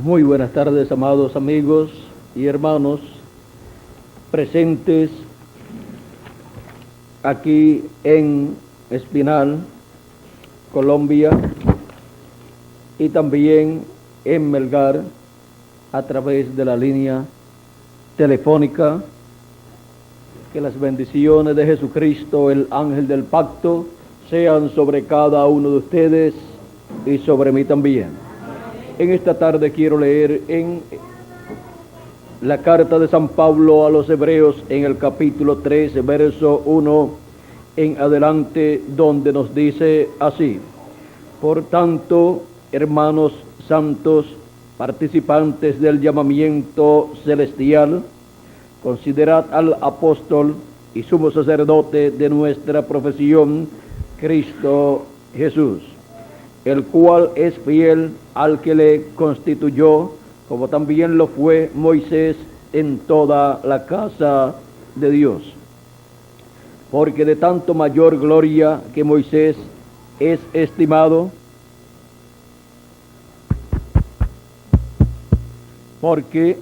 Muy buenas tardes, amados amigos y hermanos presentes aquí en Espinal, Colombia, y también en Melgar a través de la línea telefónica. Que las bendiciones de Jesucristo, el ángel del pacto, sean sobre cada uno de ustedes y sobre mí también. En esta tarde quiero leer en la carta de San Pablo a los Hebreos en el capítulo 13, verso 1 en adelante, donde nos dice así: Por tanto, hermanos santos, participantes del llamamiento celestial, considerad al apóstol y sumo sacerdote de nuestra profesión, Cristo Jesús, el cual es fiel al que le constituyó, como también lo fue Moisés en toda la casa de Dios. Porque de tanto mayor gloria que Moisés es estimado, porque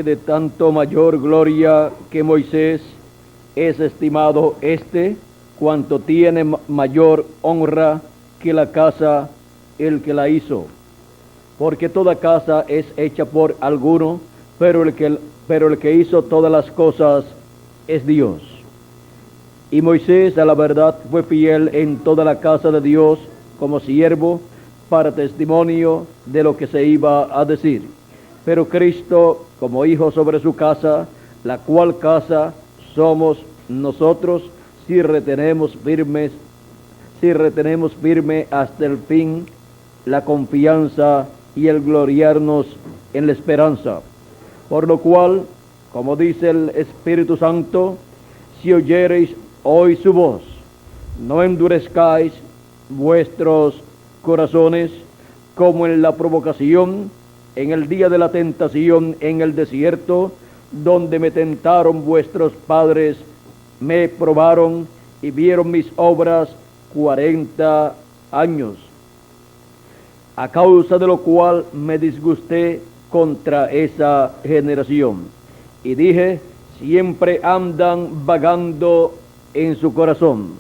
de tanto mayor gloria que Moisés es estimado cuanto tiene mayor honra que la casa el que la hizo. Porque toda casa es hecha por alguno, pero el que hizo todas las cosas es Dios. Y Moisés a la verdad fue fiel en toda la casa de Dios como siervo, para testimonio de lo que se iba a decir. Pero Cristo como hijo sobre su casa, la cual casa somos nosotros, si retenemos firme hasta el fin la confianza y el gloriarnos en la esperanza. Por lo cual, como dice el Espíritu Santo, si oyereis hoy su voz, no endurezcáis vuestros corazones como en la provocación, en el día de la tentación en el desierto, donde me tentaron vuestros padres, me probaron y vieron mis obras 40 años, a causa de lo cual me disgusté contra esa generación. Y dije, siempre andan vagando en su corazón,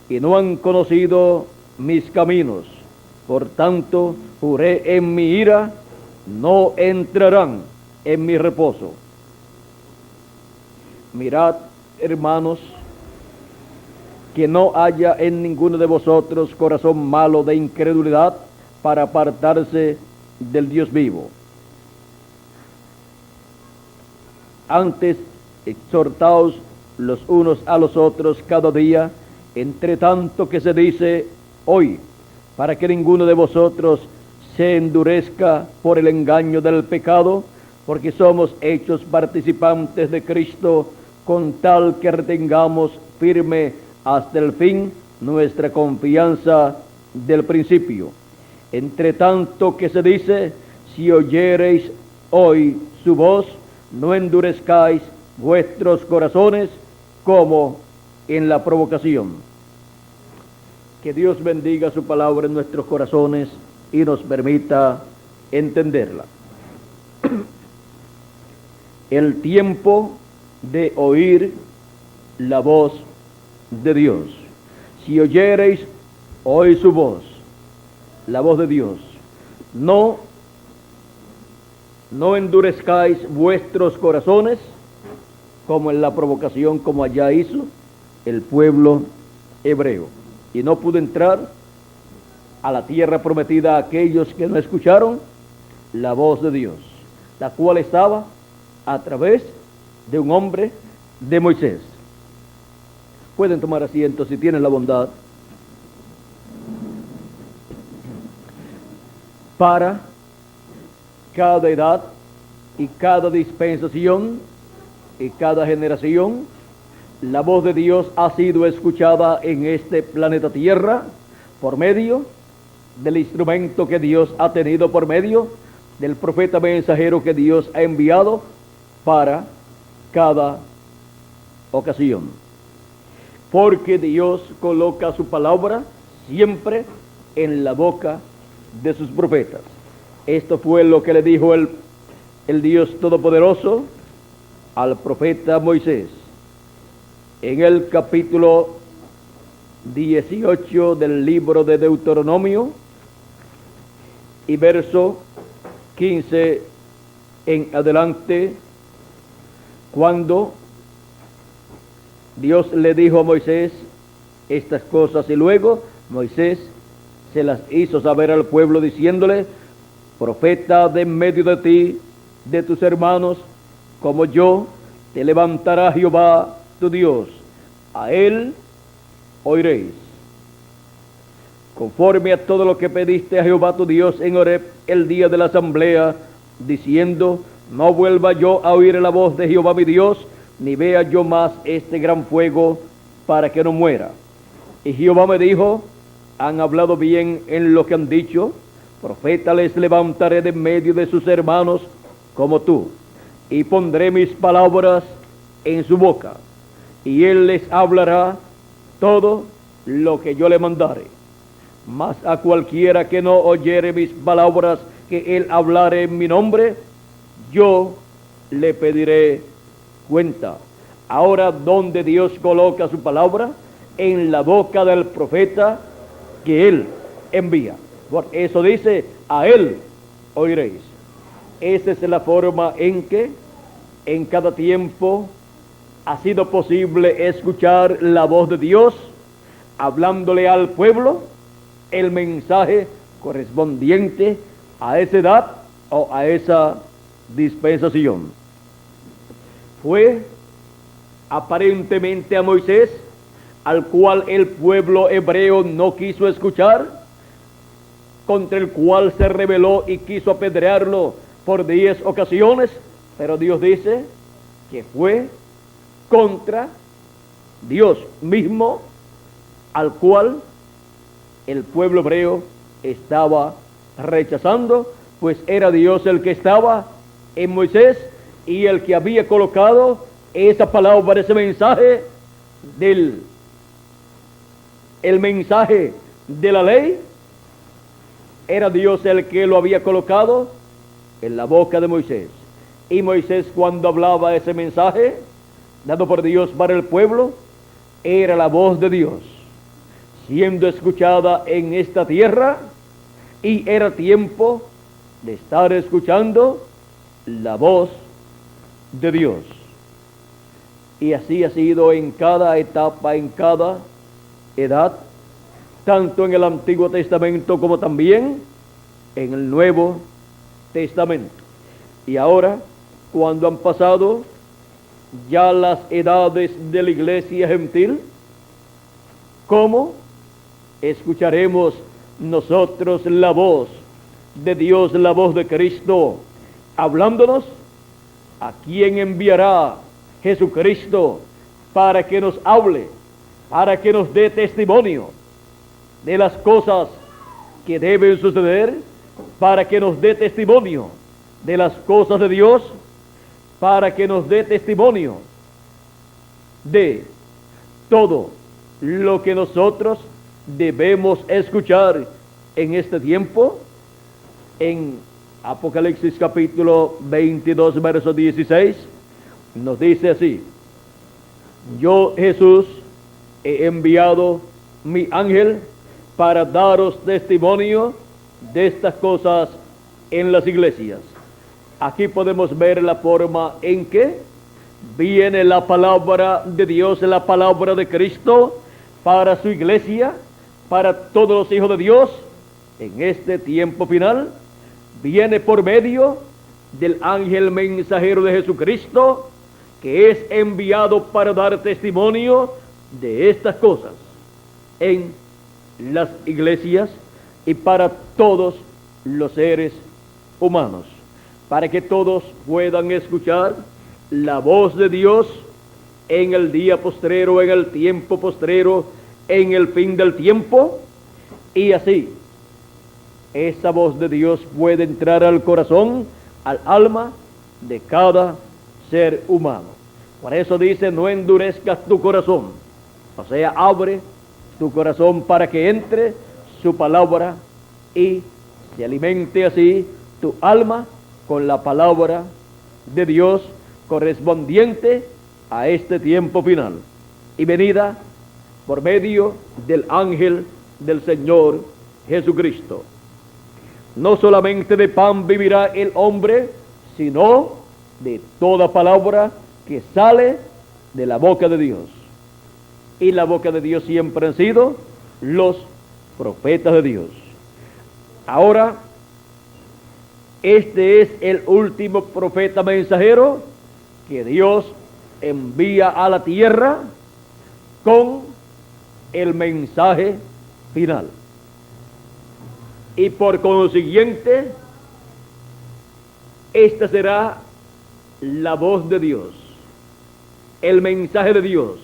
y no han conocido mis caminos. Por tanto, juré en mi ira, no entrarán en mi reposo. Mirad, hermanos, que no haya en ninguno de vosotros corazón malo de incredulidad para apartarse del Dios vivo. Antes, exhortaos los unos a los otros cada día, entre tanto que se dice hoy, para que ninguno de vosotros se endurezca por el engaño del pecado, porque somos hechos participantes de Cristo, con tal que retengamos firme hasta el fin nuestra confianza del principio. Entre tanto que se dice, si oyereis hoy su voz, no endurezcáis vuestros corazones como en la provocación. Que Dios bendiga su palabra en nuestros corazones y nos permita entenderla. El tiempo de oír la voz de Dios. Si oyereis hoy su voz, la voz de Dios, no endurezcáis vuestros corazones como en la provocación, como allá hizo el pueblo hebreo. Y no pudo entrar a la tierra prometida a aquellos que no escucharon la voz de Dios, la cual estaba a través de un hombre, de Moisés. Pueden tomar asiento si tienen la bondad. Para cada edad y cada dispensación y cada generación, la voz de Dios ha sido escuchada en este planeta Tierra por medio del instrumento que Dios ha tenido por medio del profeta mensajero que Dios ha enviado para cada ocasión. Porque Dios coloca su palabra siempre en la boca de sus profetas. Esto fue lo que le dijo el Dios Todopoderoso al profeta Moisés en el capítulo 18 del libro de Deuteronomio y verso 15 en adelante, cuando Dios le dijo a Moisés estas cosas, y luego Moisés se las hizo saber al pueblo diciéndole: profeta de en medio de ti, de tus hermanos, como yo, te levantará Jehová tu Dios, a él oiréis. Conforme a todo lo que pediste a Jehová tu Dios en Horeb el día de la asamblea, diciendo: no vuelva yo a oír la voz de Jehová mi Dios, ni vea yo más este gran fuego, para que no muera. Y Jehová me dijo: han hablado bien en lo que han dicho, profeta les levantaré de medio de sus hermanos como tú, y pondré mis palabras en su boca, y él les hablará todo lo que yo le mandare. Mas a cualquiera que no oyere mis palabras que él hablare en mi nombre, yo le pediré cuenta. Ahora, ¿dónde Dios coloca su palabra? En la boca del profeta que él envía. Por eso dice: a él oiréis. Esa es la forma en que en cada tiempo ha sido posible escuchar la voz de Dios hablándole al pueblo el mensaje correspondiente a esa edad o a esa dispensación. Fue aparentemente a Moisés, al cual el pueblo hebreo no quiso escuchar, contra el cual se rebeló y quiso apedrearlo por 10 ocasiones, pero Dios dice que fue contra Dios mismo, al cual el pueblo hebreo estaba rechazando, pues era Dios el que estaba en Moisés y el que había colocado esa palabra, ese mensaje el mensaje de la ley. Era Dios el que lo había colocado en la boca de Moisés. Y Moisés, cuando hablaba ese mensaje dado por Dios para el pueblo, era la voz de Dios siendo escuchada en esta tierra, y era tiempo de estar escuchando la voz de Dios. Y así ha sido en cada etapa, en cada edad, tanto en el Antiguo Testamento como también en el Nuevo Testamento. Y ahora, cuando han pasado ya las edades de la iglesia gentil, ¿cómo escucharemos nosotros la voz de Dios, la voz de Cristo, hablándonos? ¿A quién enviará Jesucristo para que nos hable, para que nos dé testimonio de las cosas que deben suceder, para que nos dé testimonio de las cosas de Dios, para que nos dé testimonio de todo lo que nosotros debemos escuchar en este tiempo? En Apocalipsis capítulo 22, verso 16, nos dice así: yo, Jesús, he enviado mi ángel para daros testimonio de estas cosas en las iglesias. Aquí podemos ver la forma en que viene la palabra de Dios, la palabra de Cristo para su iglesia, para todos los hijos de Dios en este tiempo final. Viene por medio del ángel mensajero de Jesucristo, que es enviado para dar testimonio de estas cosas en las iglesias y para todos los seres humanos, para que todos puedan escuchar la voz de Dios en el día postrero, en el tiempo postrero, en el fin del tiempo, y así esa voz de Dios puede entrar al corazón, al alma de cada ser humano. Por eso dice, no endurezcas tu corazón. O sea, abre tu corazón para que entre su palabra y se alimente así tu alma con la palabra de Dios correspondiente a este tiempo final y venida por medio del ángel del Señor Jesucristo. No solamente de pan vivirá el hombre, sino de toda palabra que sale de la boca de Dios. Y la boca de Dios siempre han sido los profetas de Dios. Ahora, este es el último profeta mensajero que Dios envía a la tierra con el mensaje final. Y por consiguiente, esta será la voz de Dios, el mensaje de Dios,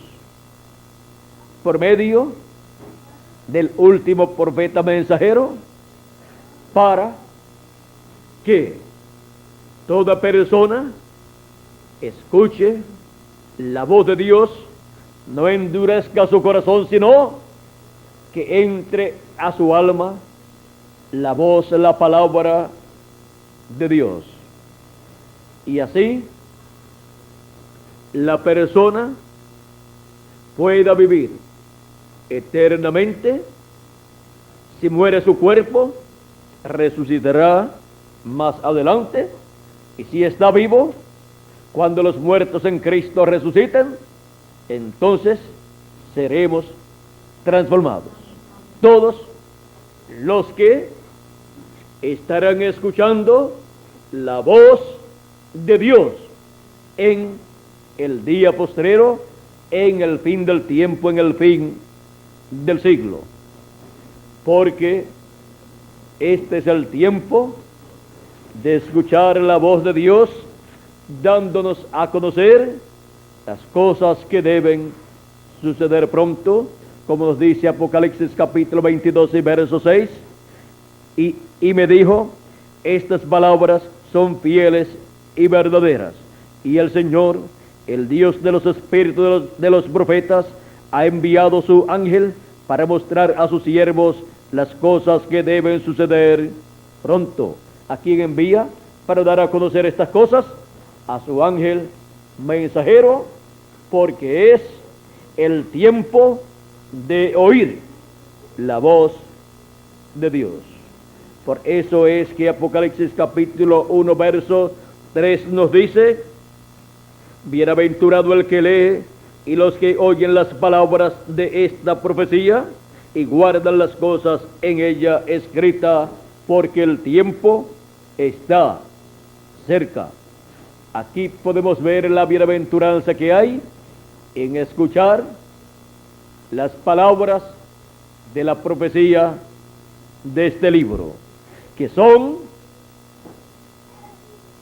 por medio del último profeta mensajero, para que toda persona escuche la voz de Dios, no endurezca su corazón, sino que entre a su alma la voz, la palabra de Dios. Y así la persona pueda vivir eternamente. Si muere su cuerpo, resucitará más adelante. Y si está vivo, cuando los muertos en Cristo resuciten, entonces seremos transformados. Todos los que estarán escuchando la voz de Dios en el día postrero, en el fin del tiempo, en el fin del siglo. Porque este es el tiempo de escuchar la voz de Dios, dándonos a conocer las cosas que deben suceder pronto, como nos dice Apocalipsis capítulo 22 y verso 6. Y me dijo, estas palabras son fieles y verdaderas, y el Señor, el Dios de los espíritus de los profetas, ha enviado su ángel para mostrar a sus siervos las cosas que deben suceder pronto. ¿A quién envía para dar a conocer estas cosas? A su ángel mensajero, porque es el tiempo de oír la voz de Dios. Por eso es que Apocalipsis capítulo 1 verso 3 nos dice, bienaventurado el que lee y los que oyen las palabras de esta profecía y guardan las cosas en ella escritas, porque el tiempo está cerca. Aquí podemos ver la bienaventuranza que hay en escuchar las palabras de la profecía de este libro, que son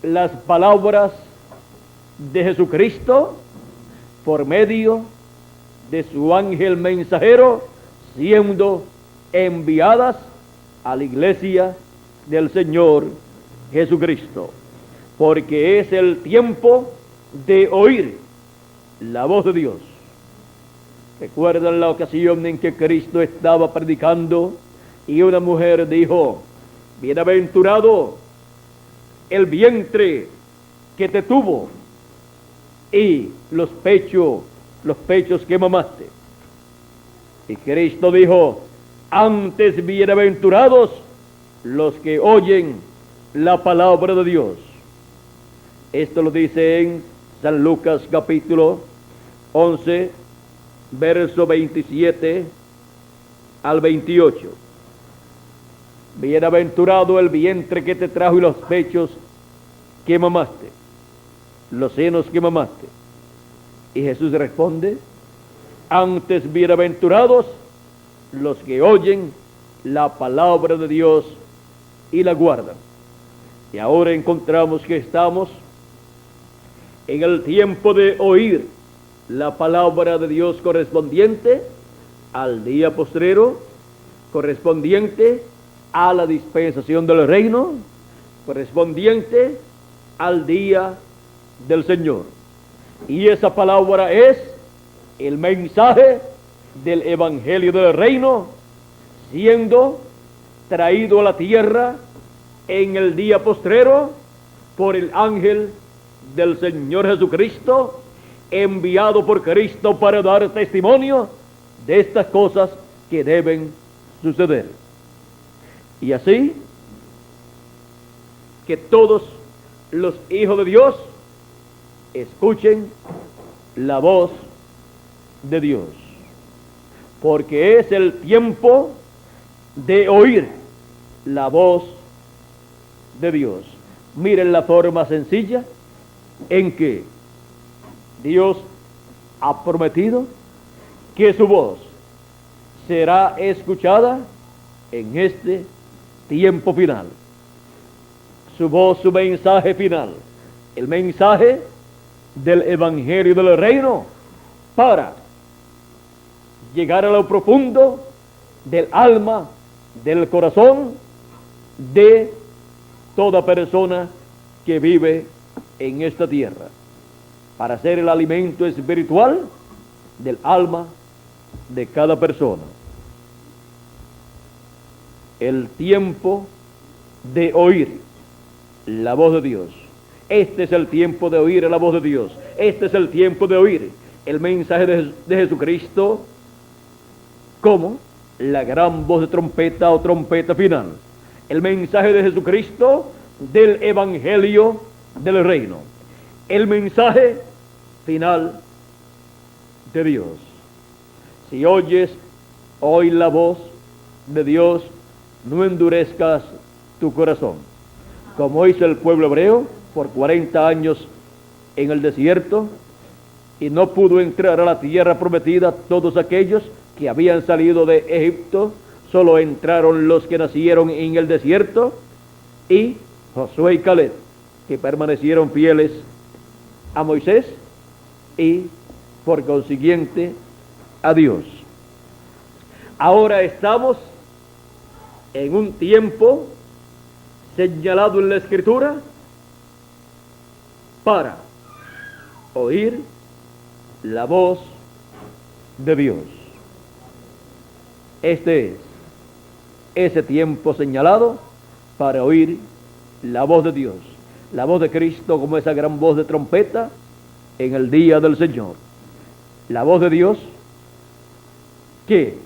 las palabras de Jesucristo por medio de su ángel mensajero, siendo enviadas a la iglesia del Señor Jesucristo, porque es el tiempo de oír la voz de Dios. ¿Recuerdan la ocasión en que Cristo estaba predicando y una mujer dijo, bienaventurado el vientre que te tuvo y los pechos que mamaste? Y Cristo dijo, antes bienaventurados los que oyen la palabra de Dios. Esto lo dice en San Lucas capítulo 11, verso 27 al 28. Bienaventurado el vientre que te trajo y los pechos que mamaste, los senos que mamaste. Y Jesús responde, antes bienaventurados los que oyen la palabra de Dios y la guardan. Y ahora encontramos que estamos en el tiempo de oír la palabra de Dios correspondiente al día postrero, correspondiente a la dispensación del reino correspondiente al día del Señor. Y esa palabra es el mensaje del Evangelio del reino, siendo traído a la tierra en el día postrero por el ángel del Señor Jesucristo, enviado por Cristo para dar testimonio de estas cosas que deben suceder. Y así que todos los hijos de Dios escuchen la voz de Dios, porque es el tiempo de oír la voz de Dios. Miren la forma sencilla en que Dios ha prometido que su voz será escuchada en este tiempo final. Su voz, su mensaje final, el mensaje del Evangelio del reino, para llegar a lo profundo del alma, del corazón de toda persona que vive en esta tierra, para ser el alimento espiritual del alma de cada persona. El tiempo de oír la voz de Dios. Este es el tiempo de oír la voz de Dios. Este es el tiempo de oír el mensaje de Jesucristo como la gran voz de trompeta o trompeta final. El mensaje de Jesucristo del Evangelio del reino. El mensaje final de Dios. Si oyes hoy la voz de Dios, no endurezcas tu corazón, como hizo el pueblo hebreo por 40 años en el desierto, y no pudo entrar a la tierra prometida todos aquellos que habían salido de Egipto. Solo entraron los que nacieron en el desierto, y Josué y Caleb, que permanecieron fieles a Moisés y por consiguiente a Dios. Ahora estamos en un tiempo señalado en la Escritura para oír la voz de Dios. Este es ese tiempo señalado para oír la voz de Dios, la voz de Cristo como esa gran voz de trompeta en el día del Señor. La voz de Dios que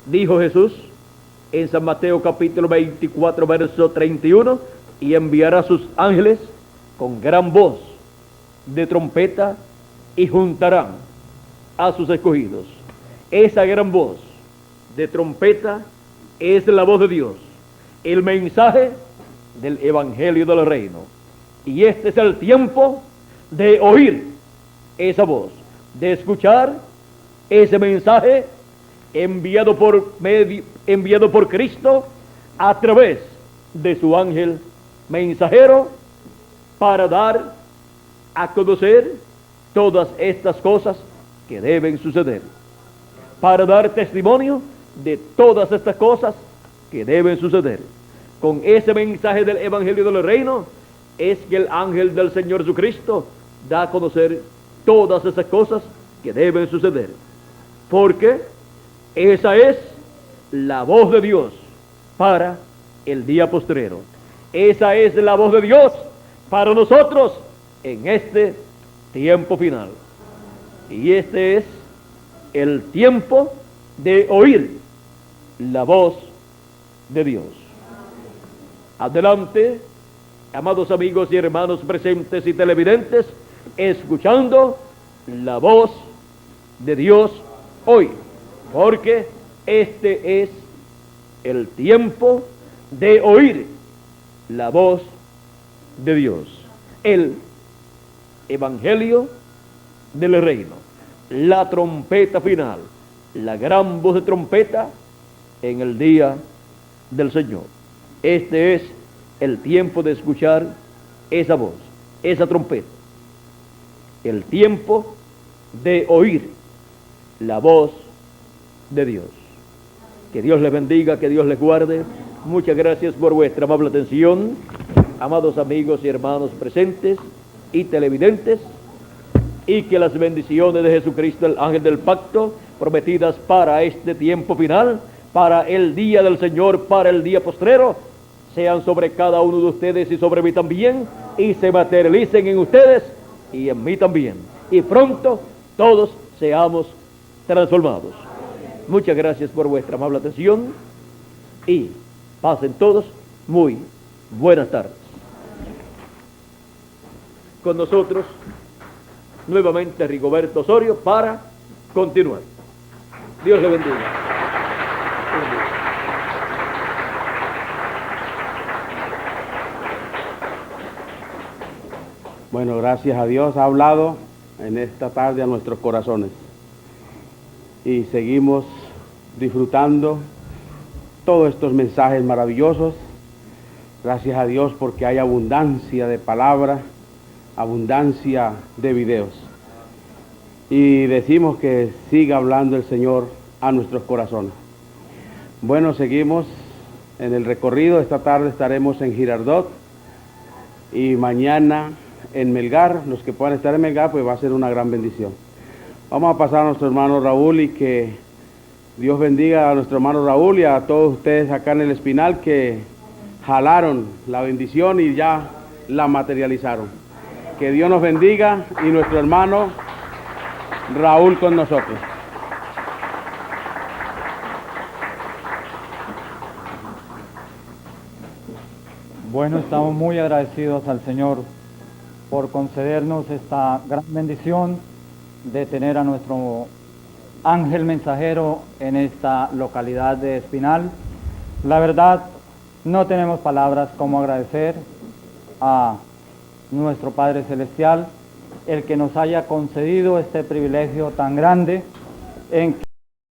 dijo Jesús en San Mateo capítulo 24 verso 31, y enviará a sus ángeles con gran voz de trompeta y juntarán a sus escogidos. Esa gran voz de trompeta es la voz de Dios, el mensaje del Evangelio del reino. Y este es el tiempo de oír esa voz, de escuchar ese mensaje enviado por Cristo a través de su ángel mensajero, para dar a conocer todas estas cosas que deben suceder, para dar testimonio de todas estas cosas que deben suceder. Con ese mensaje del Evangelio del reino es que el ángel del Señor Jesucristo da a conocer todas esas cosas que deben suceder, porque esa es la voz de Dios para el día postrero. Esa es la voz de Dios para nosotros en este tiempo final. Y este es el tiempo de oír la voz de Dios. Adelante, amados amigos y hermanos presentes y televidentes, escuchando la voz de Dios hoy, porque este es el tiempo de oír la voz de Dios, el Evangelio del reino, la trompeta final, la gran voz de trompeta en el día del Señor. Este es el tiempo de escuchar esa voz, esa trompeta, el tiempo de oír la voz de Dios. Que Dios les bendiga, que Dios les guarde. Muchas gracias por vuestra amable atención, amados amigos y hermanos presentes y televidentes, y que las bendiciones de Jesucristo, el ángel del pacto, prometidas para este tiempo final, para el día del Señor, para el día postrero, sean sobre cada uno de ustedes y sobre mí también, y se materialicen en ustedes y en mí también, y pronto todos seamos transformados. Muchas gracias por vuestra amable atención y pasen todos muy buenas tardes. Con nosotros nuevamente Rigoberto Osorio para continuar. Dios le bendiga. Bueno, gracias a Dios ha hablado en esta tarde a nuestros corazones y seguimos disfrutando todos estos mensajes maravillosos. Gracias a Dios porque hay abundancia de palabras, abundancia de videos, y decimos que siga hablando el Señor a nuestros corazones. Bueno, seguimos en el recorrido. Esta tarde estaremos en Girardot y mañana en Melgar. Los que puedan estar en Melgar, pues va a ser una gran bendición. Vamos a pasar a nuestro hermano Raúl, y que Dios bendiga a nuestro hermano Raúl y a todos ustedes acá en el Espinal que jalaron la bendición y ya la materializaron. Que Dios nos bendiga, y nuestro hermano Raúl con nosotros. Bueno, estamos muy agradecidos al Señor por concedernos esta gran bendición de tener a nuestro ángel mensajero en esta localidad de Espinal. La verdad, no tenemos palabras como agradecer a nuestro Padre Celestial el que nos haya concedido este privilegio tan grande en